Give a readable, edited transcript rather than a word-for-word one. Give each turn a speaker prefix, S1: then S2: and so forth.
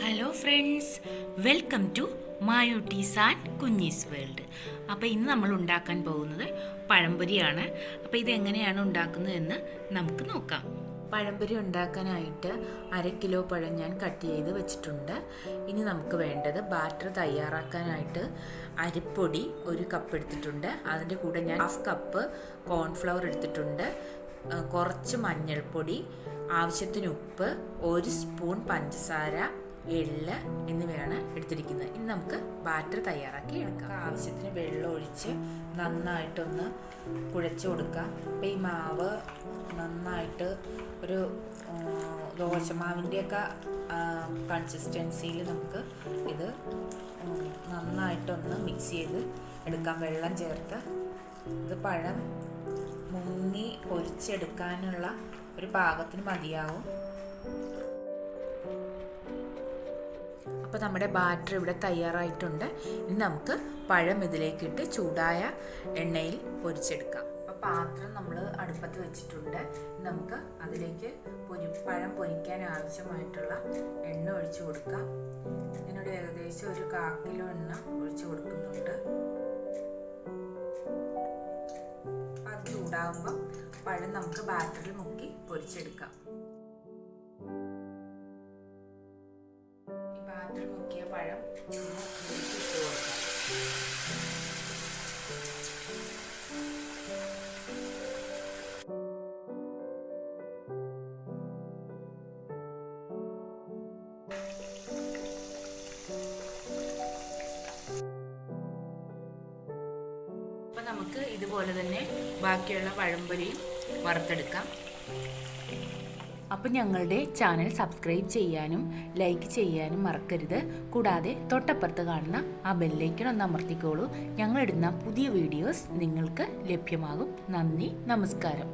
S1: Hello friends, welcome to മായൂട്ടീസ് and കുഞ്ഞീസ് world. അപ്പോൾ ഇന്ന് നമ്മൾ ഉണ്ടാക്കാൻ പോകുന്നത് പഴംപൊരിയാണ്. അപ്പോൾ ഇതെങ്ങനെയാണ് ഉണ്ടാക്കുന്നതെന്ന് നമുക്ക് നോക്കാം. പഴംപൊരി ഉണ്ടാക്കാനായിട്ട് 1/2 കിലോ പഴം ഞാൻ കട്ട് ചെയ്ത് വെച്ചിട്ടുണ്ട്. ഇനി നമുക്ക് വേണ്ടത് ബാറ്റർ തയ്യാറാക്കാനായിട്ട് അരിപ്പൊടി 1 കപ്പ് എടുത്തിട്ടുണ്ട്. അതിൻ്റെ കൂടെ ഞാൻ 1/2 കപ്പ് കോൺഫ്ലവർ എടുത്തിട്ടുണ്ട്, കുറച്ച് മഞ്ഞൾപ്പൊടി, ആവശ്യത്തിന് ഉപ്പ്, 1 സ്പൂൺ പഞ്ചസാര, എള്ള് എന്നിവയാണ് എടുത്തിരിക്കുന്നത്. ഇനി നമുക്ക് ബാറ്റർ തയ്യാറാക്കി എടുക്കാം. ആവശ്യത്തിന് വെള്ളം ഒഴിച്ച് നന്നായിട്ടൊന്ന് കുഴച്ച് കൊടുക്കാം. അപ്പോൾ ഈ മാവ് നന്നായിട്ട് ഒരു ദോശമാവിൻ്റെയൊക്കെ കൺസിസ്റ്റൻസിയിൽ നമുക്ക് ഇത് നന്നായിട്ടൊന്ന് മിക്സ് ചെയ്ത് എടുക്കാം, വെള്ളം ചേർത്ത്. ഇത് പഴം മുങ്ങി പൊരിച്ചെടുക്കാനുള്ള ഒരു പാകത്തിന് മതിയാവും. അപ്പോൾ നമ്മുടെ ബാറ്റർ ഇവിടെ തയ്യാറായിട്ടുണ്ട്. ഇനി നമുക്ക് പഴം ഇതിലേക്കിട്ട് ചൂടായ എണ്ണയിൽ പൊരിച്ചെടുക്കാം. അപ്പോൾ പാത്രം നമ്മൾ അടുപ്പത്ത് വെച്ചിട്ടുണ്ട്. നമുക്ക് അതിലേക്ക് പഴം പൊരിക്കാൻ ആവശ്യമായിട്ടുള്ള എണ്ണ ഒഴിച്ചു കൊടുക്കാം. ഇതിനോട് ഏകദേശം 1/4 കിലോ എണ്ണ ഒഴിച്ചു കൊടുക്കുന്നുണ്ട്. അത് ചൂടാകുമ്പോൾ പഴം നമുക്ക് ബാറ്ററിൽ മുക്കി പൊരിച്ചെടുക്കാം. ബാറ്ററിൽ മുക്കിയ പഴം ഇട്ട് കൊടുക്കാം. അപ്പം നമുക്ക് ഇതുപോലെ തന്നെ ബാക്കിയുള്ള പഴംപൊരിയും വറുത്തെടുക്കാം. അപ്പം ഞങ്ങളുടെ ചാനൽ സബ്സ്ക്രൈബ് ചെയ്യാനും ലൈക്ക് ചെയ്യാനും മറക്കരുത്. കൂടാതെ തൊട്ടപ്പുറത്ത് കാണുന്ന ആ ബെല്ലൈക്കൺ ഒന്ന് അമർത്തിക്കോളൂ. ഞങ്ങളിടുന്ന പുതിയ വീഡിയോസ് നിങ്ങൾക്ക് ലഭ്യമാകും. നന്ദി, നമസ്കാരം.